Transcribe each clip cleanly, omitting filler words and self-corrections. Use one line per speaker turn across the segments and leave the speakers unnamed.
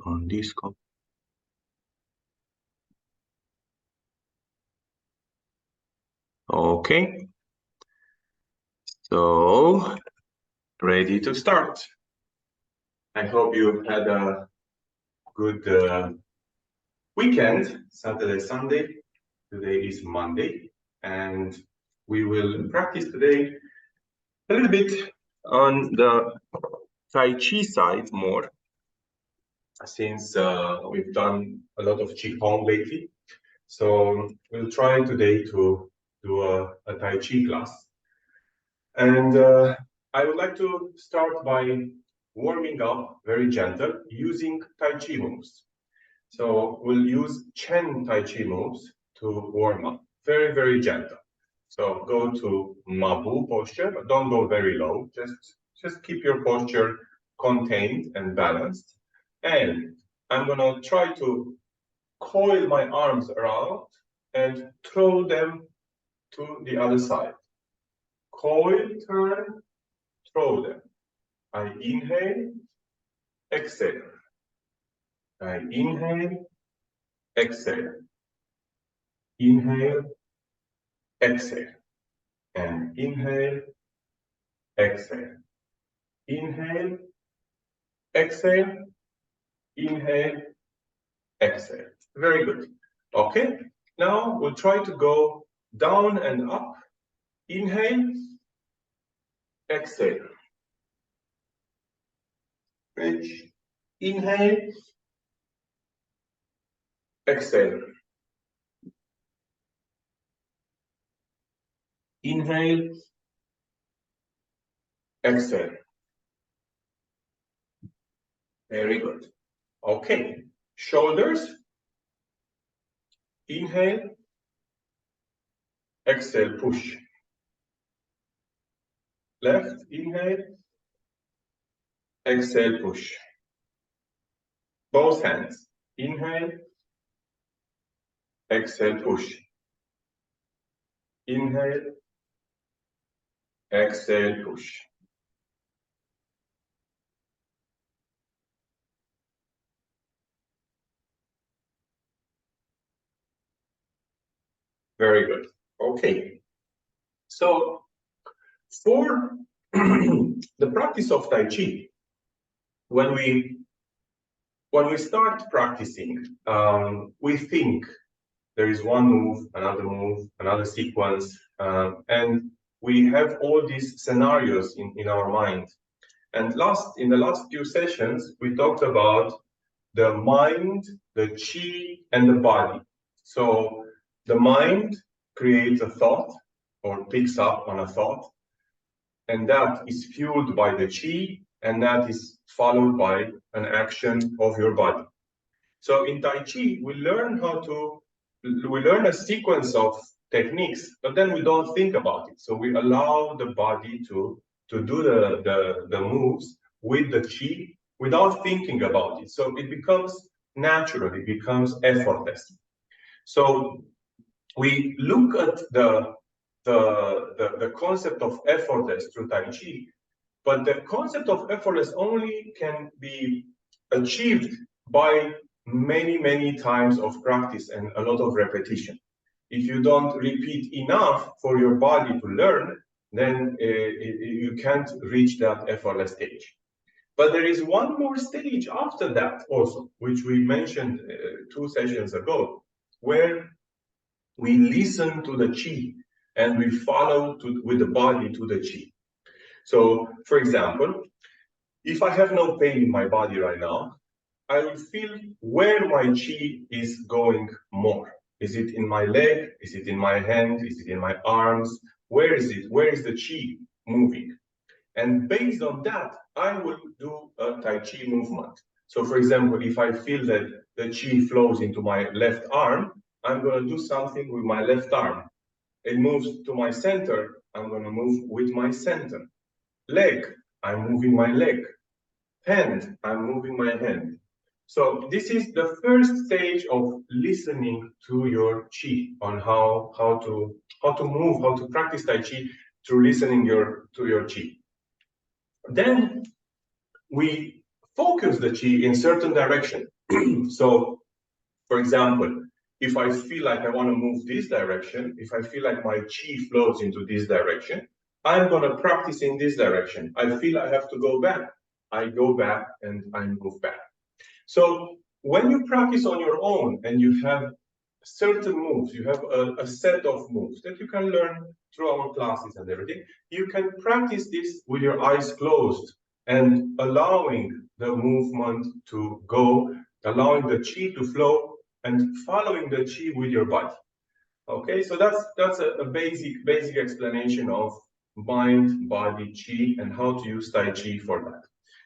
on this call. Okay, so ready to start. I hope you had a good weekend, Saturday, Sunday. Today is Monday, and we will practice today a little bit on the Tai Chi side more, since we've done a lot of Qigong lately. So we'll try today to do a Tai Chi class. And I would like to start by warming up very gentle using Tai Chi moves. So we'll use Chen Tai Chi moves to warm up, very, very gentle. So go to Mabu posture, but don't go very low. Just keep your posture contained and balanced. And I'm gonna try to coil my arms around and throw them to the other side. Coil, turn, throw them. I inhale, exhale. I inhale, exhale. Inhale, exhale. And inhale, exhale. Inhale, exhale. Inhale, exhale. Very good. Okay. Now we'll try to go down and up. Inhale, exhale. Bridge. Inhale, exhale. Inhale, exhale. Very good. Okay. Shoulders. Inhale, exhale, push. Left, inhale, exhale, push. Both hands. Inhale, exhale, push. Inhale, exhale, push. Very good. Okay. So for the practice of Tai Chi, when we start practicing, we think there is one move, another sequence, and we have all these scenarios in our mind. And in the last few sessions, we talked about the mind, the chi, and the body. So the mind creates a thought or picks up on a thought, and that is fueled by the chi, and that is followed by an action of your body. So in Tai Chi, we learn a sequence of techniques, but then we don't think about it. So we allow the body to do the moves with the chi without thinking about it. So it becomes natural, it becomes effortless. So we look at the concept of effortless through Tai Chi, but the concept of effortless only can be achieved by many, many times of practice and a lot of repetition. If you don't repeat enough for your body to learn, then you can't reach that effortless stage. But there is one more stage after that also, which we mentioned 2 sessions ago, where we listen to the chi and we follow with the body to the chi. So, for example, if I have no pain in my body right now, I will feel where my chi is going more. Is it in my leg? Is it in my hand? Is it in my arms? Where is it? Where is the chi moving? And based on that, I will do a Tai Chi movement. So for example, if I feel that the chi flows into my left arm, I'm going to do something with my left arm. It moves to my center, I'm going to move with my center. Leg, I'm moving my leg. Hand, I'm moving my hand. So this is the first stage of listening to your chi, on how to move, how to practice Tai Chi through listening to your chi. Then we focus the qi in certain direction. So, for example, if I feel like I want to move this direction, if I feel like my qi flows into this direction, I'm going to practice in this direction. I feel I have to go back. I go back and I move back. So when you practice on your own and you have certain moves, you have a set of moves that you can learn through our classes and everything, you can practice this with your eyes closed and allowing the movement to go, allowing the qi to flow and following the qi with your body. Okay, so that's a basic explanation of mind, body, qi, and how to use Tai Chi for that.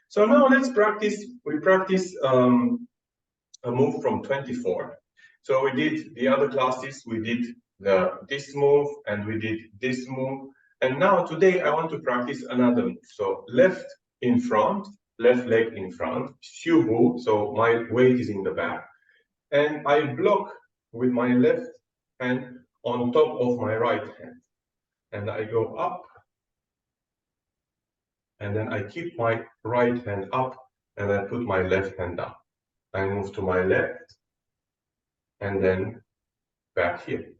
So now let's practice. We practice a move from 24. So we did the other classes. We did this move and we did this move. And now today I want to practice another move. So left in front, left leg in front, Xiu Bu. So my weight is in the back, and I block with my left hand on top of my right hand, and I go up, and then I keep my right hand up, and I put my left hand down. I move to my left, and then back here.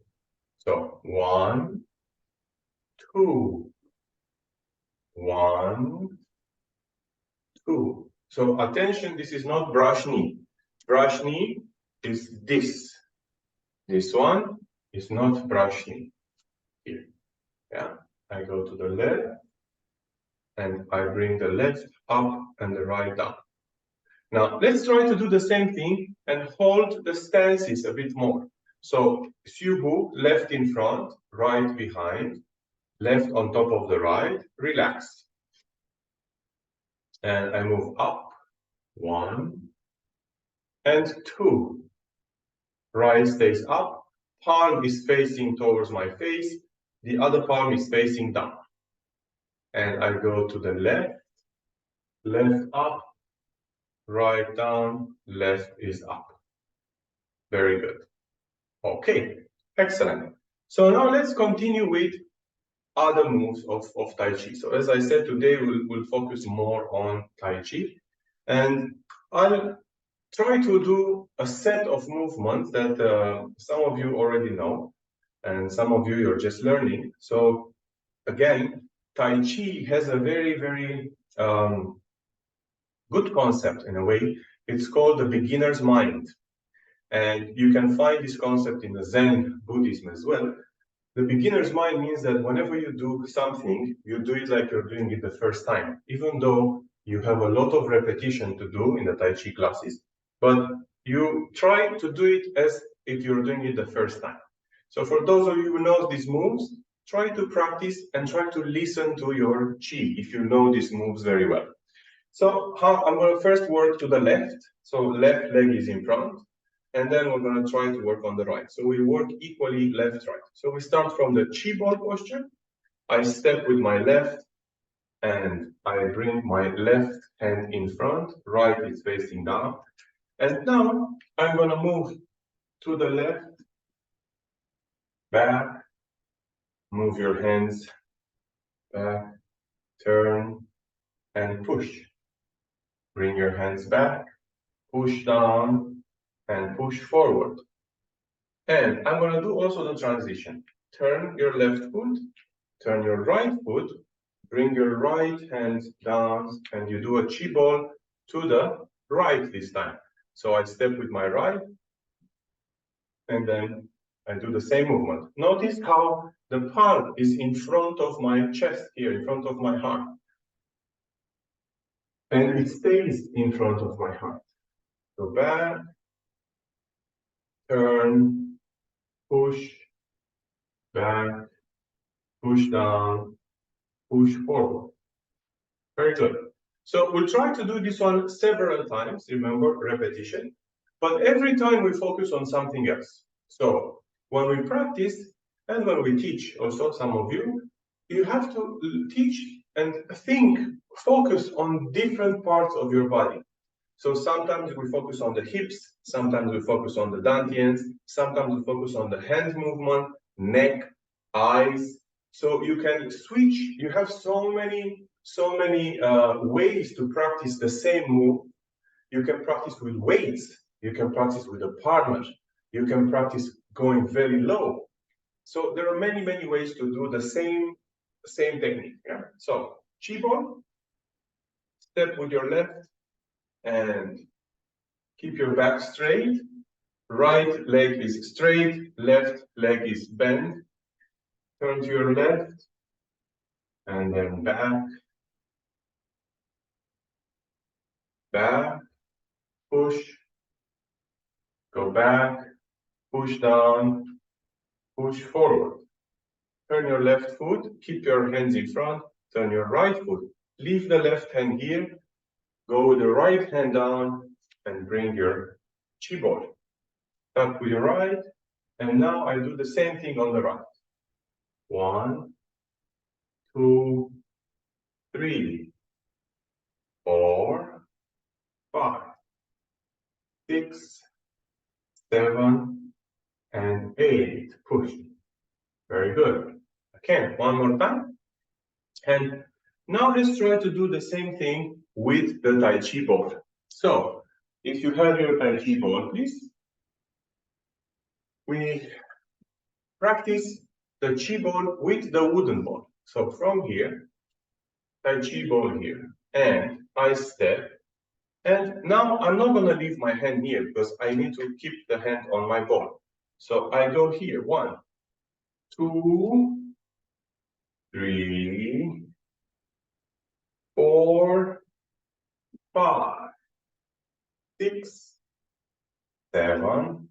So 1, 2, 1, 2. So attention, this is not brush knee. Brush knee is this. This one is not brush knee. Here. Yeah. I go to the left, and I bring the left up and the right down. Now, let's try to do the same thing and hold the stances a bit more. So, Xiu Bu, left in front, right behind, left on top of the right, relax. And I move up, 1 and 2. Right stays up, palm is facing towards my face, the other palm is facing down. And I go to the left, left up, right down, left is up. Very good. Okay, excellent. So now let's continue with other moves of Tai Chi. So as I said, today we'll focus more on Tai Chi. And I'll try to do a set of movements that some of you already know, and some of you you're just learning. So again, Tai Chi has a very good concept in a way. It's called the beginner's mind. And you can find this concept in the Zen Buddhism as well. The beginner's mind means that whenever you do something, you do it like you're doing it the first time, even though you have a lot of repetition to do in the Tai Chi classes, but you try to do it as if you're doing it the first time. So for those of you who know these moves, try to practice and try to listen to your Chi if you know these moves very well. So I'm going to first work to the left. So left leg is in front. And then we're going to try to work on the right. So we work equally left, right. So we start from the Chi ball posture. I step with my left, and I bring my left hand in front. Right is facing down. And now I'm going to move to the left, back, move your hands back, turn, and push. Bring your hands back, push down, and push forward. And I'm going to do also the transition. Turn your left foot, turn your right foot, bring your right hand down, and you do a Chi ball to the right this time. So I step with my right, and then I do the same movement. Notice how the palm is in front of my chest here, in front of my heart. And it stays in front of my heart. Go back, turn, push, back, push down, push forward. Very good. So we'll try to do this one several times, remember, repetition. But every time we focus on something else. So when we practice and when we teach, also some of you, you have to teach and think, focus on different parts of your body. So sometimes we focus on the hips, sometimes we focus on the dantians, sometimes we focus on the hand movement, neck, eyes. So you can switch. You have so many ways to practice the same move You can practice with weights. You can practice with a partner. You can practice going very low. So there are many, many ways to do the same technique. Yeah? So chi ball, step with your left and keep your back straight. Right leg is straight, left leg is bent. Turn to your left and then back, back, push, go back, push down, push forward. Turn your left foot, keep your hands in front, turn your right foot. Leave the left hand here, go with the right hand down and bring your chi ball. Start with your right, and now I do the same thing on the right. 1, 2, 3, 4, 5, 6, 7, and 8. Push. Very good. Again, one more time. And now let's try to do the same thing with the Tai Chi ball. So, if you have your Tai Chi ball, please. We practice the Chi ball with the wooden ball. So from here, Tai Chi ball here, and I step. And now I'm not going to leave my hand here because I need to keep the hand on my ball. So I go here, 1, 2, 3, 4, 5, 6, 7,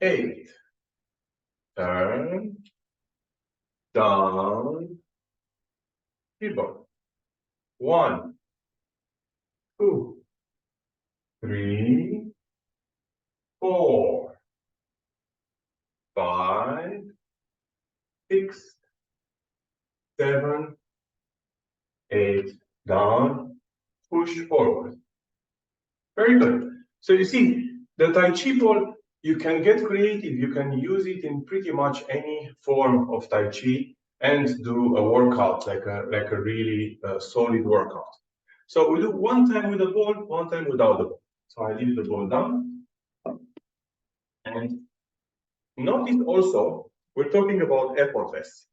8. Turn, down, dribble. 1, 2, 3, 4, 5, 6, 7, 8. Down, push forward. Very good. So you see, the Tai Chi ball, you can get creative. You can use it in pretty much any form of Tai Chi and do a workout, like a really solid workout. So we do one time with the ball, one time without the ball. So I leave the ball down. And notice also, we're talking about effortless.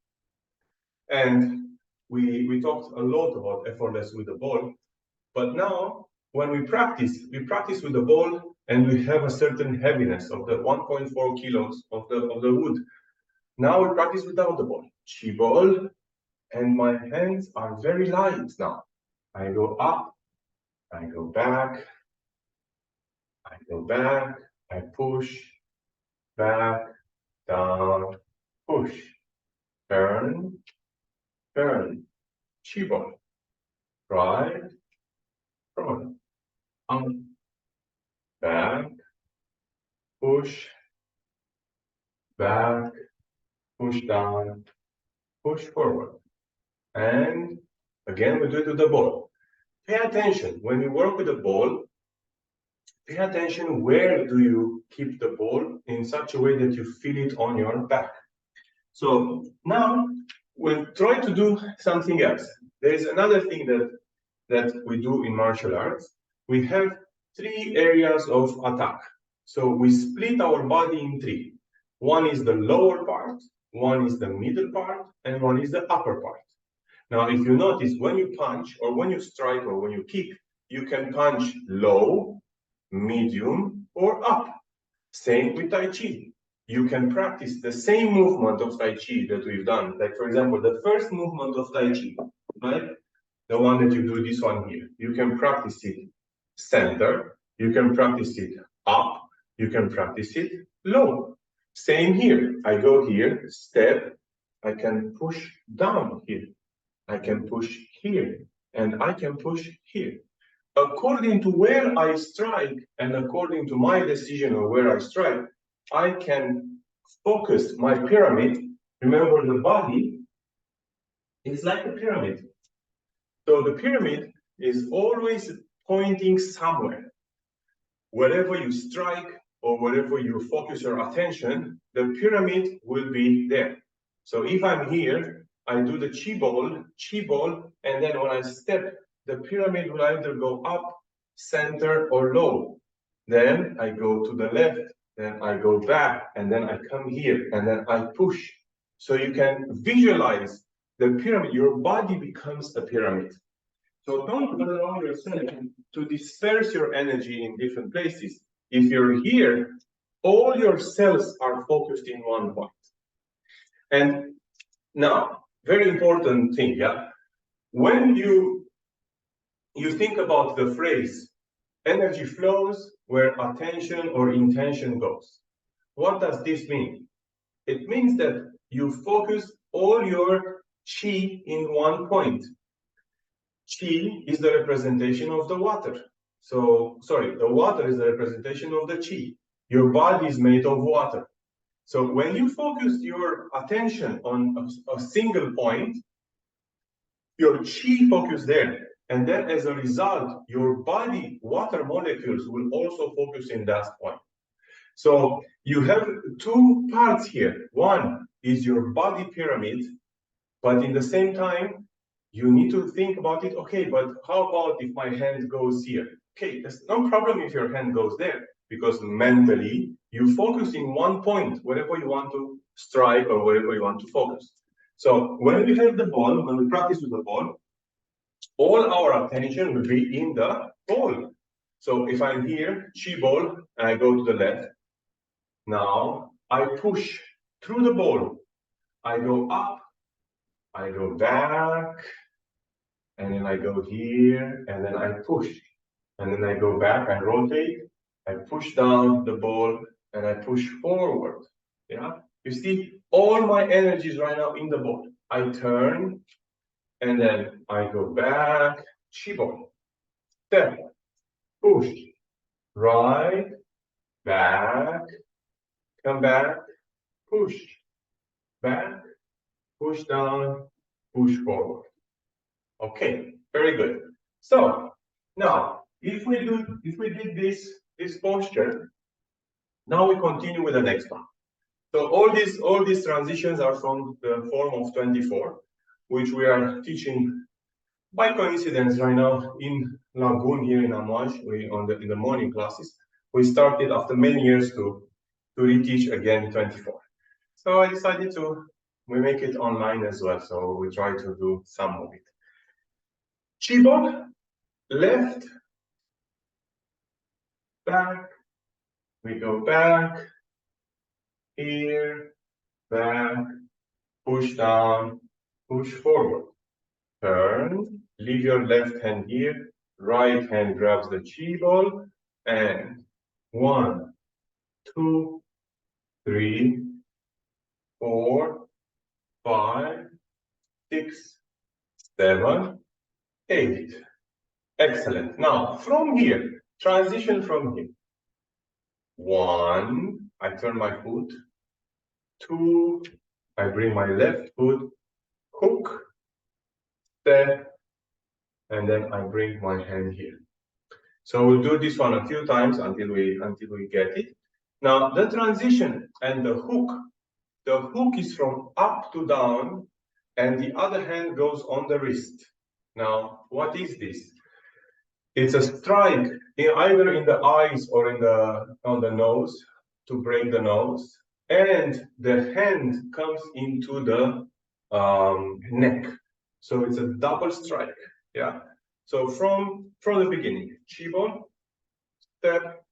And we talked a lot about effortless with the ball. But now, when we practice with the ball and we have a certain heaviness of the 1.4 kilos of the wood. Now we practice without the ball. Chi ball, and my hands are very light now. I go up, I go back, I go back, I push, back, down, push, turn, turn, chi ball, right, front, up, back, push, back, push down, push forward. And again, we do it with the ball. Pay attention. When you work with the ball, pay attention where do you keep the ball in such a way that you feel it on your back. So now we'll try to do something else. There is another thing that we do in martial arts. We have 3 areas of attack. So we split our body in 3. One is the lower part, one is the middle part, and one is the upper part. Now, if you notice, when you punch or when you strike or when you kick, you can punch low, medium, or up. Same with Tai Chi. You can practice the same movement of Tai Chi that we've done. Like, for example, the first movement of Tai Chi, right? The one that you do, this one here. You can practice it center. You can practice it up. You can practice it low. Same here. I go here, step. I can push down here. I can push here, and I can push here. According to where I strike, and according to my decision of where I strike, I can focus my pyramid. Remember, the body is like a pyramid. So the pyramid is always pointing somewhere. Wherever you strike or wherever you focus your attention, the pyramid will be there. So if I'm here, I do the chi ball, and then when I step, the pyramid will either go up center, or low. Then I go to the left, then I go back, and then I come here, and then I push. So you can visualize the pyramid. Your body becomes a pyramid. So don't allow yourself to disperse your energy in different places. If you're here, all your cells are focused in one point. And now, very important thing, yeah? When you think about the phrase, energy flows where attention or intention goes. What does this mean? It means that you focus all your chi in one point. Chi is the representation of the water. So, sorry, the water is the representation of the chi. Your body is made of water. So when you focus your attention on a single point, your chi focus there. And then as a result, your body water molecules will also focus in that point. So you have two parts here. One is your body pyramid, but in the same time, you need to think about it. Okay, but how about if my hand goes here? Okay, there's no problem if your hand goes there, because mentally you focus in one point, wherever you want to strike or wherever you want to focus. So when we have the ball, when we practice with the ball, all our attention will be in the ball. So if I'm here, chi ball, and I go to the left, now I push through the ball. I go up, I go back, and then I go here, and then I push. And then I go back, I rotate, I push down the ball, and I push forward. Yeah? You see, all my energy is right now in the ball. I turn, and then I go back, chi ball, step, push, right, back, come back, push, back, push down, push forward. Okay, very good. So now, if we did this posture, now we continue with the next one. So all these transitions are from the form of 24, which we are teaching by coincidence right now in Lagoon here in Amouage. In the morning classes. We started after many years to reteach again 24. So I decided we make it online as well. So we try to do some of it. Chi ball, left, back, we go back, here, back, push down, push forward, turn, leave your left hand here, right hand grabs the chi ball, and 1, 2, 3, 4, 5, 6, 7, 8. Excellent. Now, from here, transition from here. 1, I turn my foot. 2, I bring my left foot, hook, step, and then I bring my hand here. So we'll do this one a few times until we get it. Now the transition and the hook is from up to down, and the other hand goes on the wrist. Now, what is this? It's a strike either in the eyes or on the nose to break the nose, and the hand comes into the neck. So it's a double strike. Yeah. So from the beginning, chi ball, step,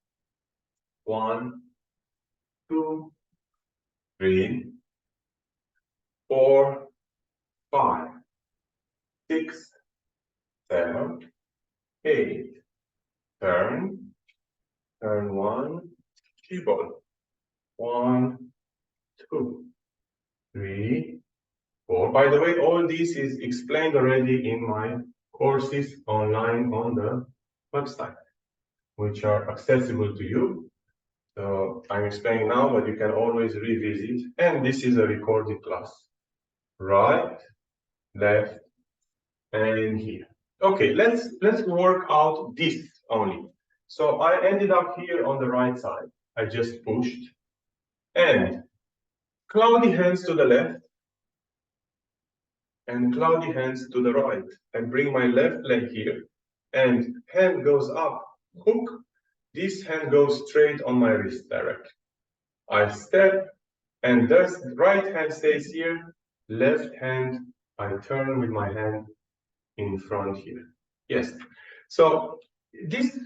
1, 2, 3, 4, 5, 6, 7, 8. Turn 1, chi ball. 1, 2, 3, 4. By the way, all this is explained already in my courses online on the website, which are accessible to you. So I'm explaining now, but you can always revisit. And this is a recorded class. Right, left, and here. Okay, let's work out this only. So I ended up here on the right side. I just pushed, and cloudy hands to the left, and cloudy hands to the right. I bring my left leg here, and hand goes up hook, this hand goes straight on my wrist directly. I step, and thus right hand stays here, left hand, I turn with my hand in front here. Yes. So this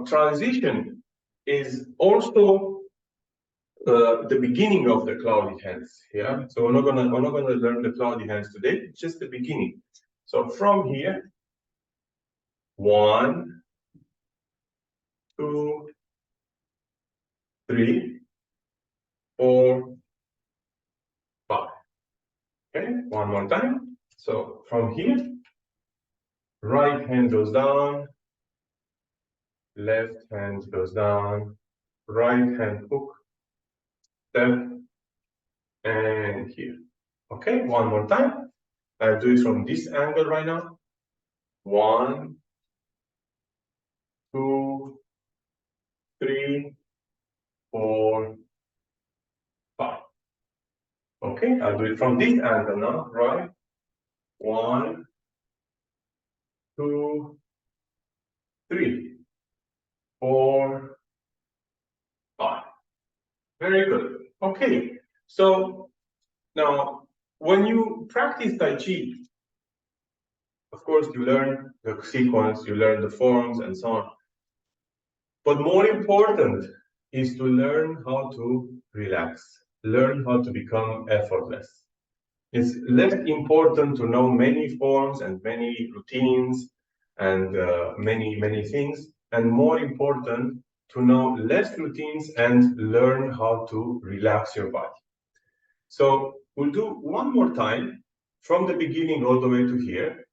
transition is also the beginning of the cloudy hands. Yeah. So we're not gonna learn the cloudy hands today. It's just the beginning. So from here, 1, 2, 3, 4, 5. Okay. One more time. So from here, right hand goes down, left hand goes down, right hand hook, step, and here. Okay, one more time. I'll do it from this angle right now. 1, 2, 3, 4, 5. Okay, I'll do it from this angle now, right? 1, 2, 3, 4, 5. Very good. Okay, so now when you practice Tai Chi, of course, you learn the sequence, you learn the forms, and so on. But more important is to learn how to relax, learn how to become effortless. It's less important to know many forms and many routines and many things, and more important to know less routines and learn how to relax your body. So we'll do one more time from the beginning all the way to here,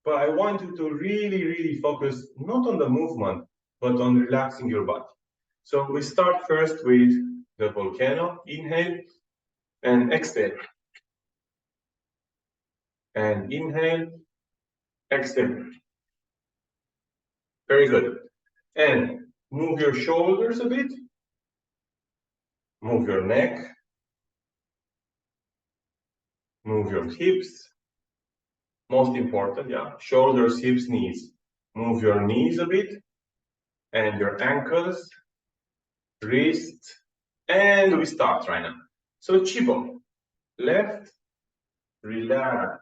but I want you to really focus not on the movement, but on relaxing your body. So we start first with the volcano, inhale and exhale. And inhale, exhale. Very good. And move your shoulders a bit. Move your neck. Move your hips. Most important, yeah. Shoulders, hips, knees. Move your knees a bit. And your ankles, wrist. And we start right now. So Chibo, left, relax.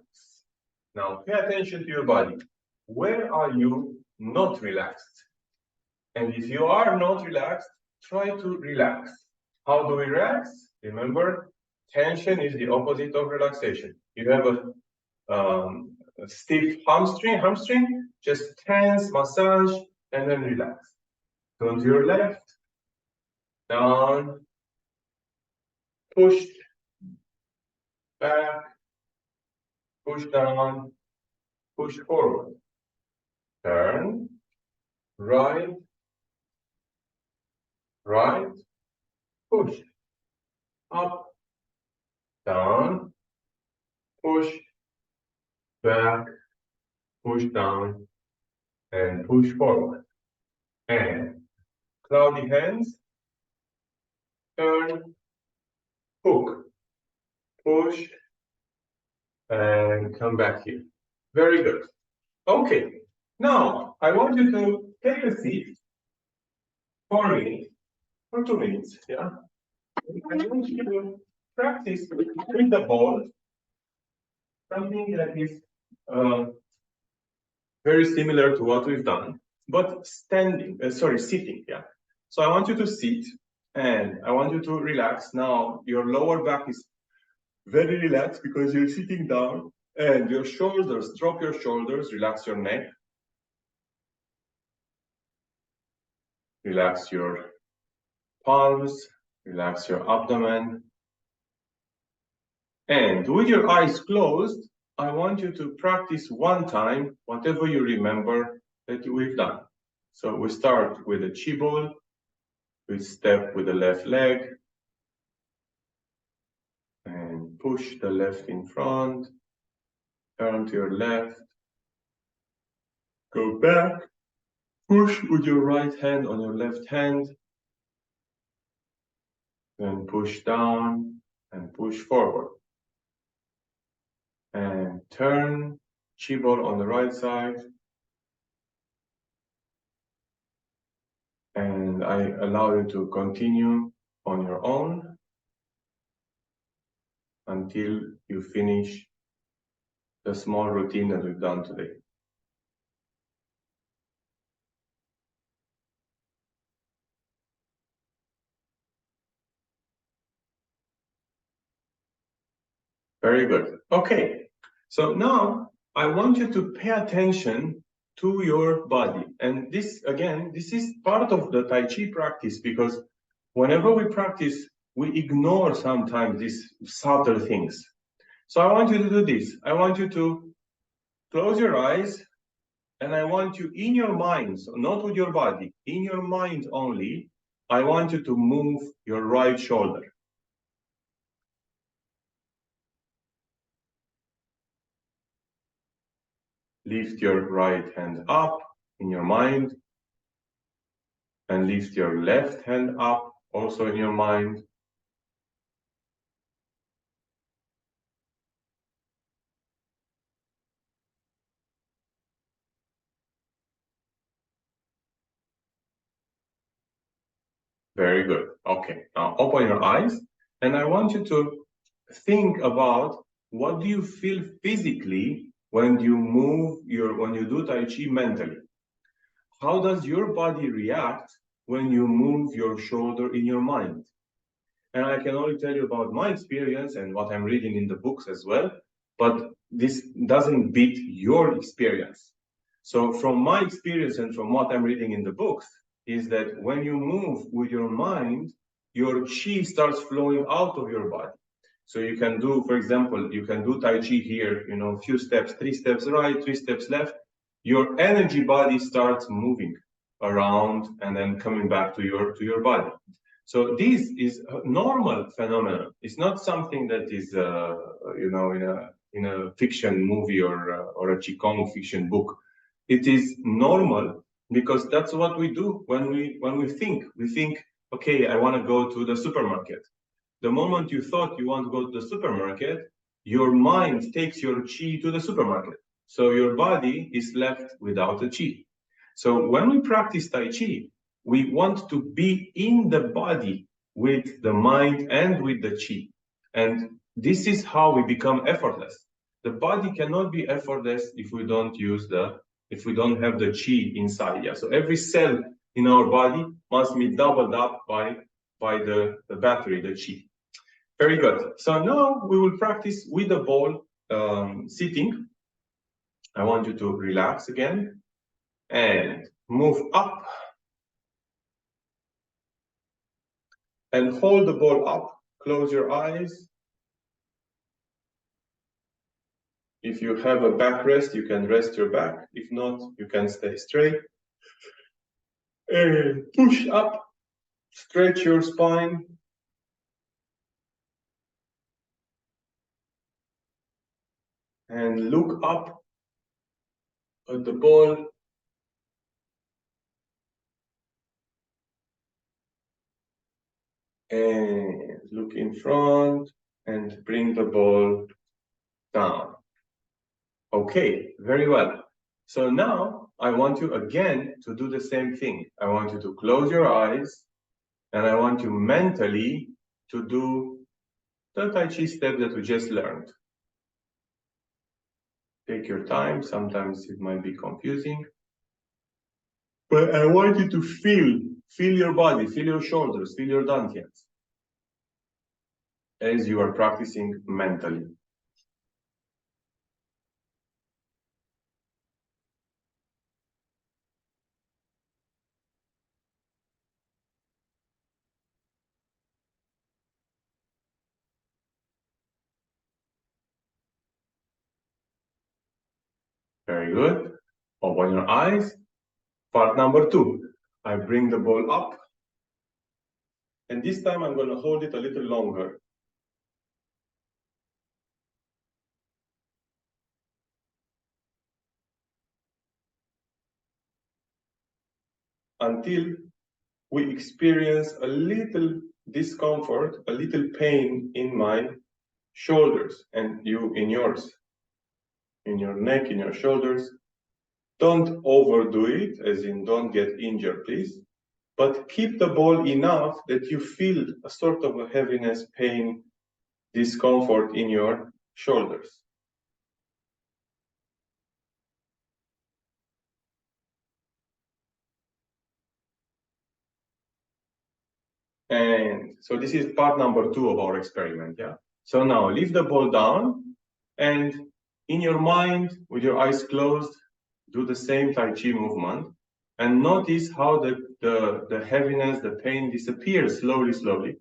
Now pay attention to your body. Where are you not relaxed? And if you are not relaxed, try to relax. How do we relax? Remember, tension is the opposite of relaxation. You have a stiff hamstring, just tense, massage, and then relax. Turn to your left, down, push, back, push down, push forward. Turn, right, push, up, down, push, back, push down, and push forward. And cloudy hands, turn, hook, push, and come back here. Very good. Okay, now I want you to take a seat for a minute, for 2 minutes, yeah? I want you to practice with the ball, something that is very similar to what we've done, but sitting, yeah? So I want you to sit, and I want you to relax. Now, your lower back is very relaxed because you're sitting down, and your shoulders, drop your shoulders, relax your neck. Relax your palms, relax your abdomen. And with your eyes closed, I want you to practice one time, whatever you remember that we've done. So we start with a chi ball, we step with the left leg, and push the left in front, turn to your left, go back, push with your right hand on your left hand, then push down and push forward. And turn, chi ball on the right side, And I allow you to continue on your own until you finish the small routine that we've done today. Very good. Okay, so now I want you to pay attention to your body. And this, again, this is part of the Tai Chi practice, because whenever we practice, we ignore sometimes these subtle things. So I want you to do this. I want you to close your eyes, and I want you in your mind, so not with your body, in your mind only, I want you to move your right shoulder. Lift your right hand up in your mind, and lift your left hand up also in your mind. Very good. Okay, now open your eyes, and I want you to think about what do you feel physically when you when you do Tai Chi mentally. How does your body react when you move your shoulder in your mind? And I can only tell you about my experience and what I'm reading in the books as well, but this doesn't beat your experience. So from my experience and from what I'm reading in the books is that when you move with your mind, your chi starts flowing out of your body. So you can do, for example, you can do Tai Chi here, you know, a few steps, 3 steps right, 3 steps left. Your energy body starts moving around and then coming back to your body. So this is a normal phenomenon. It's not something that is, you know, in a fiction movie or a Qigong fiction book. It is normal because that's what we do when we think. We think, okay, I want to go to the supermarket. The moment you thought you want to go to the supermarket, your mind takes your chi to the supermarket. So your body is left without a chi. So when we practice Tai Chi, we want to be in the body with the mind and with the chi. And this is how we become effortless. The body cannot be effortless if we don't have the chi inside. Yeah. So every cell in our body must be doubled up by the battery, the chi. Very good. So now we will practice with the ball sitting. I want you to relax again and move up and hold the ball up. Close your eyes. If you have a backrest, you can rest your back. If not, you can stay straight. And push up, stretch your spine. And look up at the ball. And look in front and bring the ball down. Okay, very well. So now I want you again to do the same thing. I want you to close your eyes and I want you mentally to do the Tai Chi step that we just learned. Take your time. Sometimes it might be confusing. But I want you to feel your body, feel your shoulders, feel your dantians as you are practicing mentally. Very good. Open your eyes. Part number 2. I bring the ball up. And this time I'm going to hold it a little longer. Until we experience a little discomfort, a little pain in my shoulders and you in yours, in your neck, in your shoulders. Don't overdo it, as in don't get injured, please. but keep the ball enough that you feel a sort of a heaviness, pain, discomfort in your shoulders. And so this is part number 2 of our experiment, yeah? So now leave the ball down, and in your mind, with your eyes closed, do the same Tai Chi movement, and notice how the heaviness, the pain disappears slowly, slowly.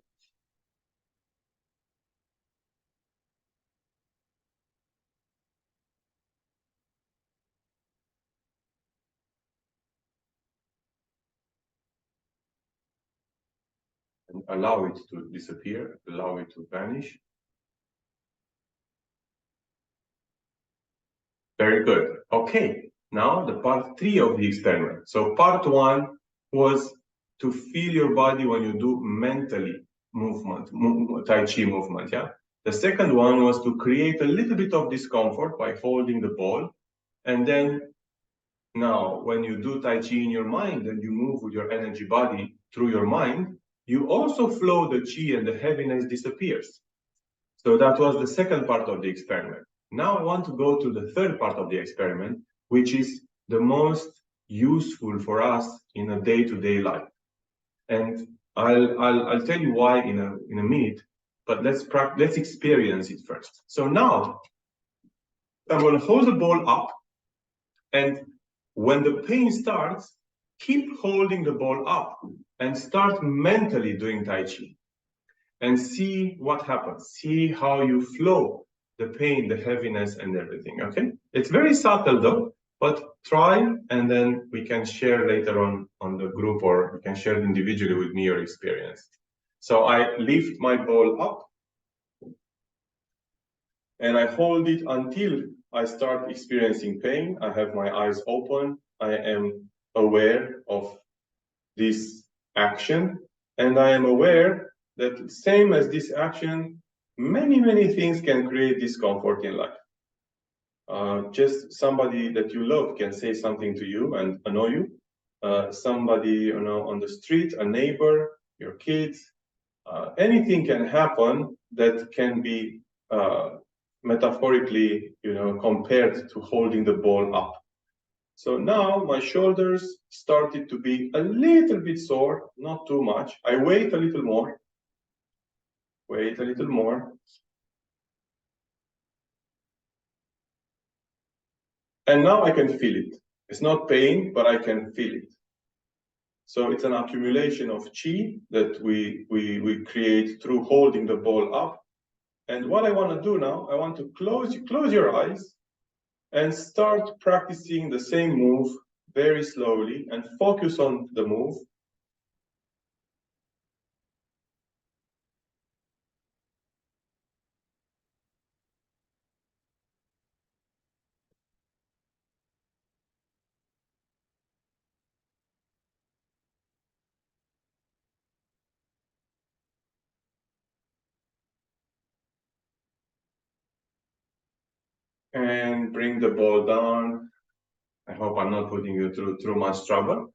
And allow it to disappear, allow it to vanish. Very good. Okay, now the part 3 of the experiment. So part 1 was to feel your body when you do mentally movement, Tai Chi movement, yeah? The second one was to create a little bit of discomfort by holding the ball. And then now, when you do Tai Chi in your mind and you move with your energy body through your mind, you also flow the Chi and the heaviness disappears. So that was the second part of the experiment. Now I want to go to the third part of the experiment, which is the most useful for us in a day-to-day life. And I'll tell you why in a minute, but let's experience it first. So now I'm going to hold the ball up, and when the pain starts, keep holding the ball up and start mentally doing Tai Chi. And see what happens. See how you flow the pain, the heaviness, and everything, okay? It's very subtle though, but try, and then we can share later on the group, or you can share individually with me your experience. So I lift my ball up, and I hold it until I start experiencing pain. I have my eyes open. I am aware of this action, and I am aware that same as this action, many things can create discomfort in life. Just somebody that you love can say something to you and annoy you. Somebody on the street, a neighbor, your kids, anything can happen that can be metaphorically, compared to holding the ball up. So now my shoulders started to be a little bit sore, not too much. I wait a little more. Wait a little more. And now I can feel it. It's not pain, but I can feel it. So it's an accumulation of chi that we create through holding the ball up. And what I want to do now, I want to close your eyes and start practicing the same move very slowly and focus on the move. And bring the ball down. I hope I'm not putting you through too much trouble.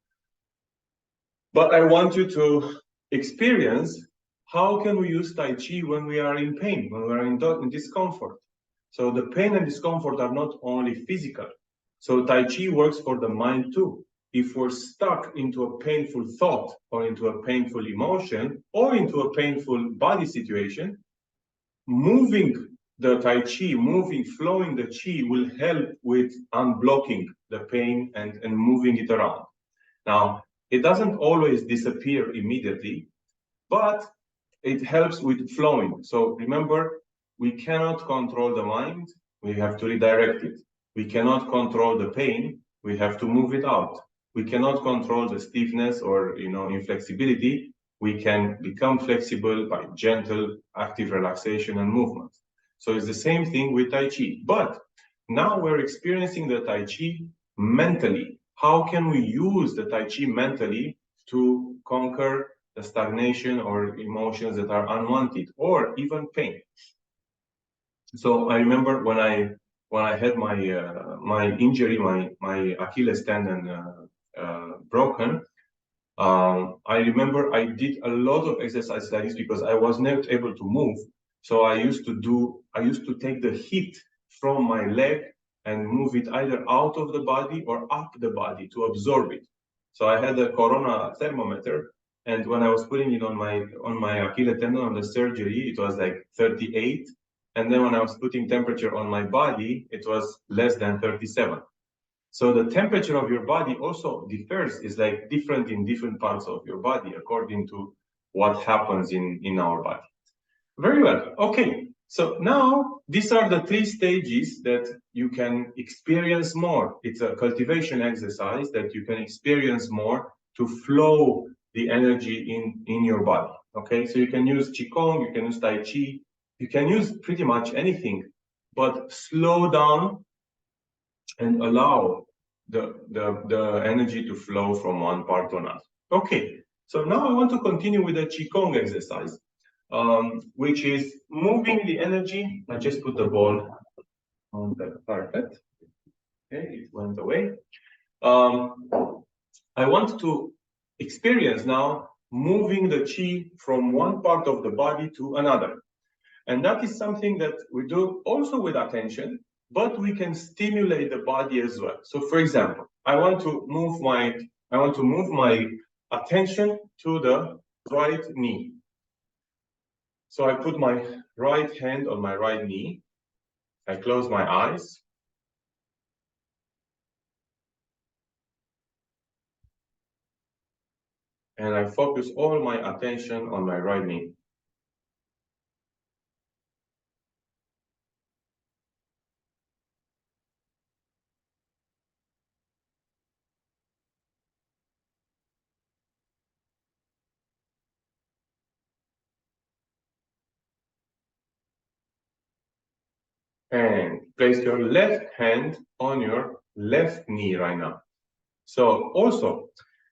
But I want you to experience how can we use Tai Chi when we are in pain, when we are in discomfort. So the pain and discomfort are not only physical. So Tai Chi works for the mind too. If we're stuck into a painful thought or into a painful emotion or into a painful body situation, moving the Tai Chi, flowing the Chi will help with unblocking the pain and moving it around. Now, it doesn't always disappear immediately, but it helps with flowing. So remember, we cannot control the mind, we have to redirect it. We cannot control the pain, we have to move it out. We cannot control the stiffness or inflexibility. We can become flexible by gentle, active relaxation and movement. So it's the same thing with Tai Chi. But now we're experiencing the Tai Chi mentally. How can we use the Tai Chi mentally to conquer the stagnation or emotions that are unwanted or even pain? So I remember when I had my injury, my Achilles tendon broken, I remember I did a lot of exercises like this because I was not able to move. So I used to take the heat from my leg and move it either out of the body or up the body to absorb it. So I had a corona thermometer, and when I was putting it on my Achilles tendon on the surgery, it was like 38. And then when I was putting temperature on my body, it was less than 37. So the temperature of your body also differs, is like different in different parts of your body according to what happens in our body. Very well. Okay. So now these are the 3 stages that you can experience more. It's a cultivation exercise that you can experience more to flow the energy in your body. Okay. So you can use Qigong, you can use Tai Chi, you can use pretty much anything, but slow down and allow the energy to flow from one part to another. Okay, so now I want to continue with the Qigong exercise, which is moving the energy. I just put the ball on the carpet. Okay, it went away. I want to experience now moving the Qi from one part of the body to another. And that is something that we do also with attention, but we can stimulate the body as well. So for example, I want to move my attention to the right knee. So I put my right hand on my right knee. I close my eyes. And I focus all my attention on my right knee. And place your left hand on your left knee right now. So also,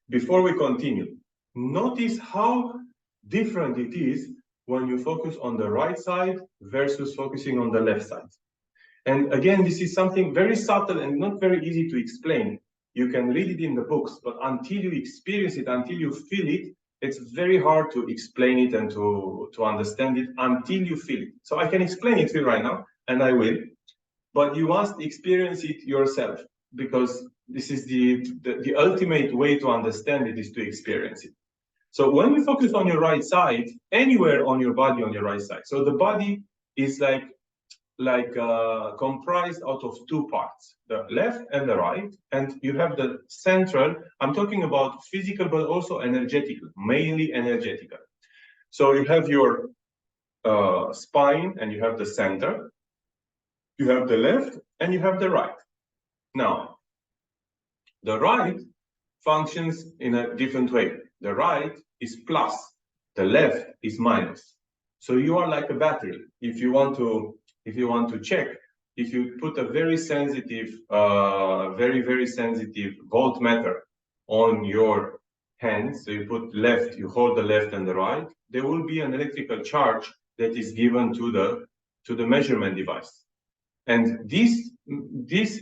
before we continue, notice how different it is when you focus on the right side versus focusing on the left side. And again, this is something very subtle and not very easy to explain. You can read it in the books, but until you experience it, until you feel it, it's very hard to explain it and to understand it until you feel it. So I can explain it to you right now, and I will, but you must experience it yourself, because this is the ultimate way to understand it, is to experience it. So when you focus on your right side, anywhere on your body on your right side, so the body is like comprised out of 2 parts, the left and the right, and you have the central. I'm talking about physical, but also energetical, mainly energetical. So you have your spine, and you have the center, you have the left, and you have the right. Now, the right functions in a different way. The right is plus, the left is minus. So you are like a battery. If you want to check, if you put a very sensitive, very sensitive voltmeter on your hand, so you put left, you hold the left and the right, there will be an electrical charge that is given to the measurement device. And this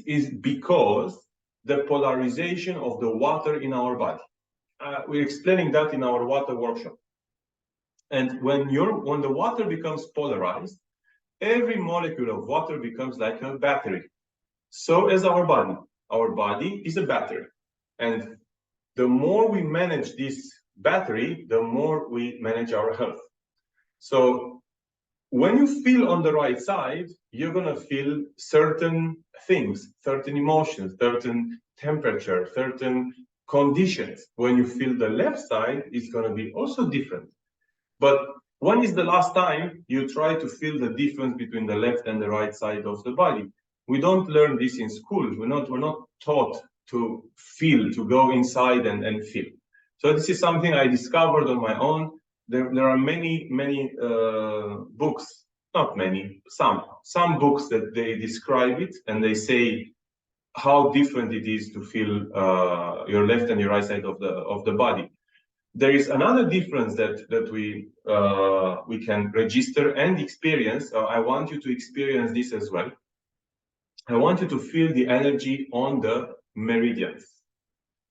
is because the polarization of the water in our body. We're explaining that in our water workshop. And when the water becomes polarized, every molecule of water becomes like a battery. So is our body. Our body is a battery. And the more we manage this battery, the more we manage our health. So when you feel on the right side, you're going to feel certain things, certain emotions, certain temperature, certain conditions. When you feel the left side, it's going to be also different. But when is the last time you try to feel the difference between the left and the right side of the body? We don't learn this in school. We're not taught to feel, to go inside and feel. So this is something I discovered on my own. There are many books, not many, some books that they describe it, and they say how different it is to feel your left and your right side of the body. There is another difference that we can register and experience. I want you to experience this as well. I want you to feel the energy on the meridians.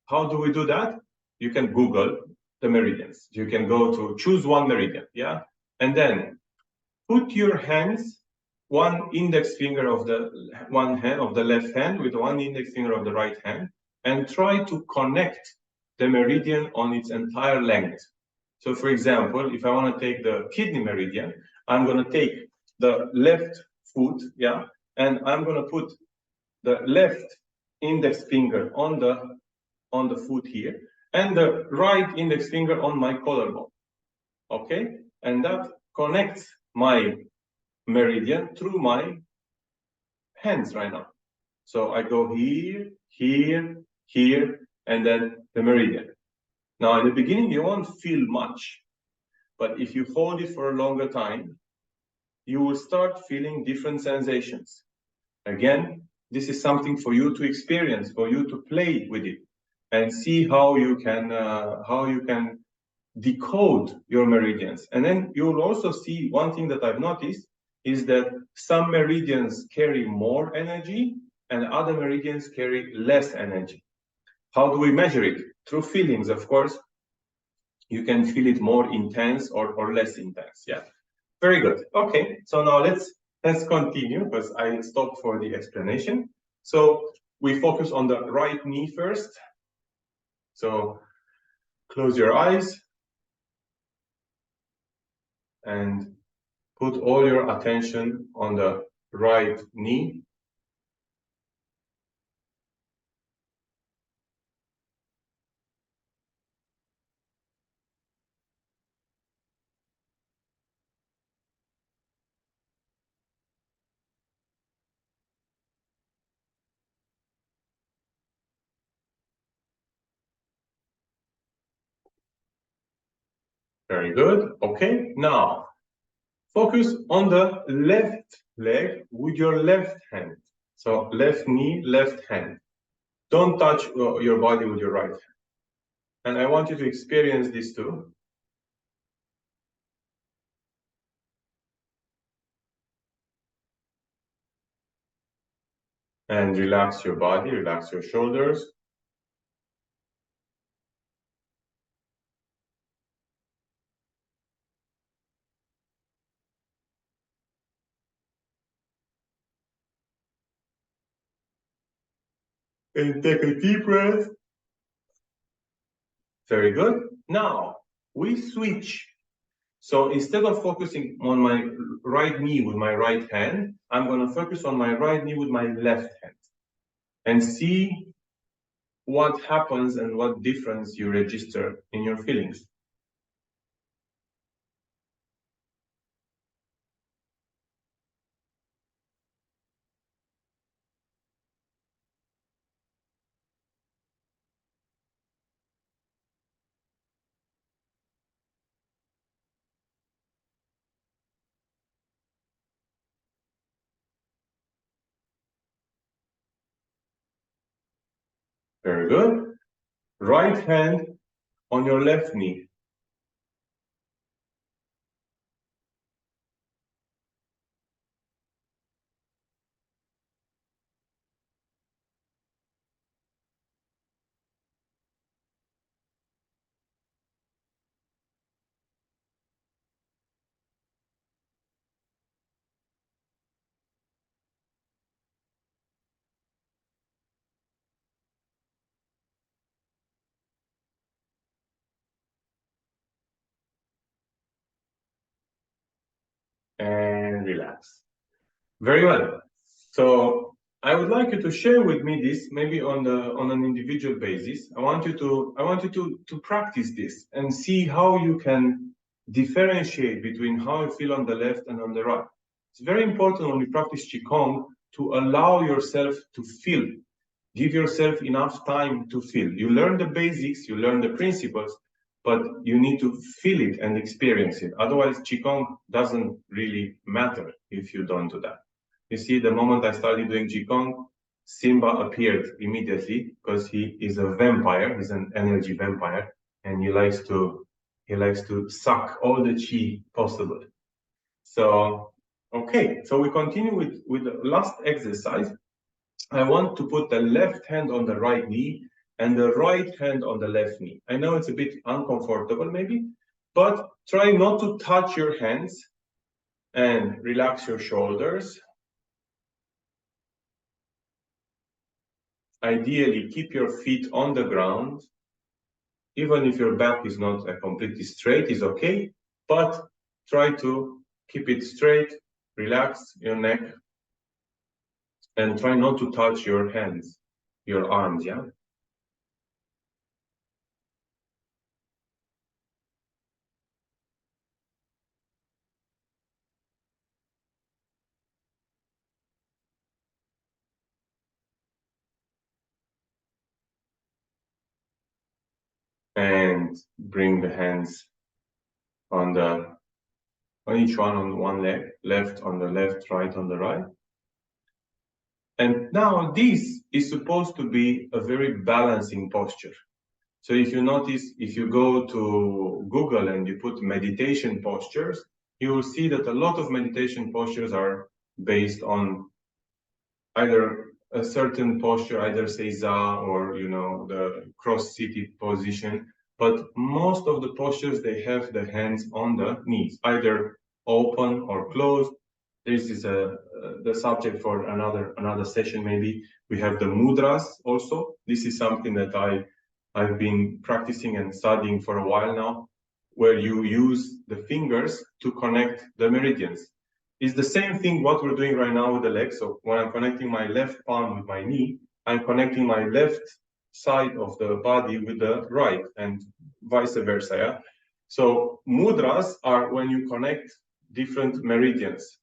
How do we do that? you can Google the meridians. You can go to choose one meridian, yeah? And then put your hands, one index finger of the one hand of the left hand with one index finger of the right hand, and try to connect the meridian on its entire length. So for example, if I want to take the kidney meridian, I'm going to take the left foot, yeah, and I'm going to put the left index finger on the foot here, and the right index finger on my collarbone. Okay, and that connects my meridian through my hands right now. So I go here, here, here, and then the meridian. Now in the beginning you won't feel much, but if you hold it for a longer time, you will start feeling different sensations. Again, this is something for you to experience, for you to play with it, and see how you can decode your meridians. And then you will also see one thing that I've noticed is that some meridians carry more energy and other meridians carry less energy. How do we measure it? Through feelings, of course. You can feel it more intense or less intense. Yeah, very good. Okay, so now let's continue because I stopped for the explanation. So we focus on the right knee first. So close your eyes and put all your attention on the right knee. Very good. Okay, now focus on the left leg with your left hand. So left knee, left hand. Don't touch your body with your right hand. And I want you to experience this too. And relax your body, relax your shoulders. And take a deep breath. Very good. Now we switch. So instead of focusing on my right knee with my right hand, I'm going to focus on my right knee with my left hand and see what happens and what difference you register in your feelings. Very good. Right hand on your left knee. And relax. Very well. So I would like you to share with me this maybe on an individual basis. I want you to practice this and see how you can differentiate between how you feel on the left and on the right. It's very important when you practice Qigong to allow yourself to feel. Give yourself enough time to feel. You learn the basics, you learn the principles, but you need to feel it and experience it. Otherwise, Qigong doesn't really matter if you don't do that. You see, the moment I started doing Qigong, Simba appeared immediately because he is a vampire. He's an energy vampire, and he likes to suck all the chi possible. So, okay, so we continue with the last exercise. I want to put the left hand on the right knee and the right hand on the left knee. I know it's a bit uncomfortable maybe, but try not to touch your hands and relax your shoulders. Ideally, keep your feet on the ground. Even if your back is not completely straight, is okay, but try to keep it straight, relax your neck, and try not to touch your hands, your arms, yeah? And bring the hands on each one on one leg, left on the left, right on the right. And now this is supposed to be a very balancing posture. So if you notice, if you go to Google and you put meditation postures, you will see that a lot of meditation postures are based on either a certain posture, either Seiza or, you know, the cross-seated position. But most of the postures, they have the hands on the knees, either open or closed. This is the subject for another session maybe. We have the mudras also. This is something that I've been practicing and studying for a while now, where you use the fingers to connect the meridians. It's the same thing what we're doing right now with the legs. So when I'm connecting my left palm with my knee, I'm connecting my left side of the body with the right and vice versa. Yeah? So mudras are when you connect different meridians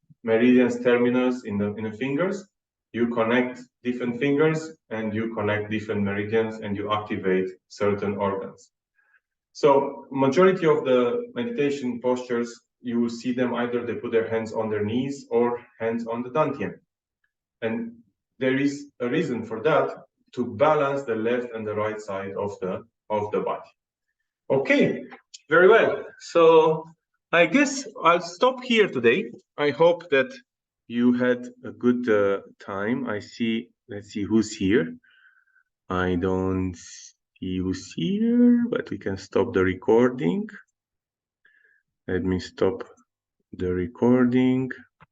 terminus in the fingers. You connect different fingers and you connect different meridians and you activate certain organs. So majority of the meditation postures, you will see them either they put their hands on their knees or hands on the dantian. And there is a reason for that, to balance the left and the right side of the body. Okay, very well. So I guess I'll stop here today. I hope that you had a good time. I see, let's see who's here. I don't see who's here, but we can stop the recording. Let me stop the recording.